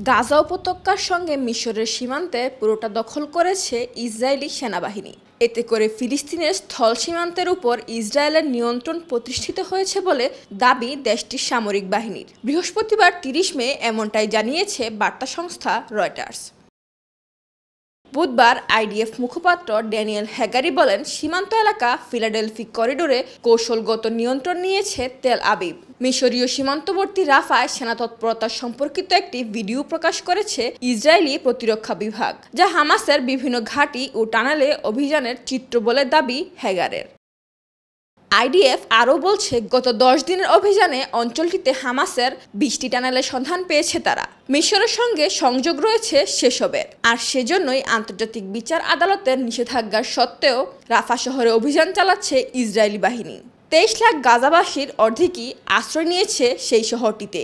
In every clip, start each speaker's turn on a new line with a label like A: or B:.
A: গাজা উপত্যকার সঙ্গে মিশরের সীমান্তে পুরোটা দখল করেছে ইসরায়েলি সেনাবাহিনী। এতে করে ফিলিস্তিনের স্থল সীমান্তের উপর ইসরায়েলের নিয়ন্ত্রণ প্রতিষ্ঠিত হয়েছে বলে দাবি দেশটির সামরিক বাহিনীর। বৃহস্পতিবার ৩০ মে এমনটাই জানিয়েছে বার্তা সংস্থা রয়টার্স। বুধবার আইডিএফ মুখপাত্র ড্যানিয়েল হ্যাগারি বলেন, সীমান্ত এলাকা ফিলাডেলফি করিডোরে কৌশলগত নিয়ন্ত্রণ নিয়েছে তেল আবিব। মিশরীয় সীমান্তবর্তী রাফায় সেনা তৎপরতা সম্পর্কিত একটি ভিডিও প্রকাশ করেছে ইসরায়েলি প্রতিরক্ষা বিভাগ, যা হামাসের বিভিন্ন ঘাঁটি ও টানেলে অভিযানের চিত্র বলে দাবি হ্যাগারের। আইডিএফ আরও বলছে, গত 10 দিনের অভিযানে অঞ্চলটিতে হামাসের 20টি টানেলের সন্ধান পেয়েছে তারা। মিশরের সঙ্গে সংযোগ রয়েছে সেসবের, আর সেজন্যই আন্তর্জাতিক বিচার আদালতের নিষেধাজ্ঞা সত্ত্বেও রাফা শহরে অভিযান চালাচ্ছে ইসরায়েলি বাহিনী। 23 লাখ গাজাবাসীর অর্ধেকই আশ্রয় নিয়েছে সেই শহরটিতে।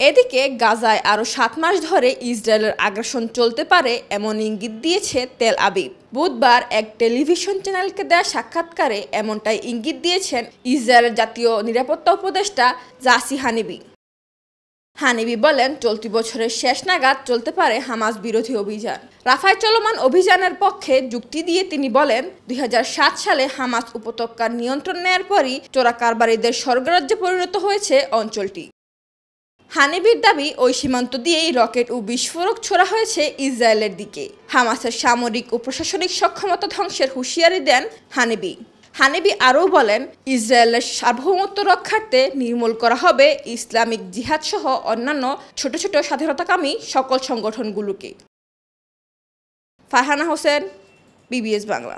A: এদিকে গাজায় আরও 7 মাস ধরে ইসরায়েলের আগ্রাসন চলতে পারে এমন ইঙ্গিত দিয়েছে তেল আবিব। বুধবার এক টেলিভিশন চ্যানেলকে দেওয়া সাক্ষাৎকারে এমনটাই ইঙ্গিত দিয়েছেন ইসরায়েলের জাতীয় নিরাপত্তা উপদেষ্টা জাসি হানিবি। হানিবি বলেন, চলতি বছরের শেষ নাগাদ চলতে পারে হামাস বিরোধী অভিযান। রাফায় চলমান অভিযানের পক্ষে যুক্তি দিয়ে তিনি বলেন, 2007 সালে হামাস উপত্যকার নিয়ন্ত্রণ নেয়ার পরই চোরাকারবারিদের স্বর্গরাজ্যে পরিণত হয়েছে অঞ্চলটি। হানিবির দাবি, ওই সীমান্ত দিয়েই রকেট ও বিস্ফোরক ছোড়া হয়েছে ইসরায়েলের দিকে। হামাসের সামরিক ও প্রশাসনিক সক্ষমতা ধ্বংসের হুঁশিয়ারি দেন হানিবি। হানিবি আরও বলেন, ইসরায়েলের সার্বভৌমত্ব রক্ষার্থে নির্মূল করা হবে ইসলামিক জিহাদ সহ অন্যান্য ছোট ছোট স্বাধীনতাকামী সকল সংগঠনগুলোকে। ফারহানা হোসেন, বিবিএস বাংলা।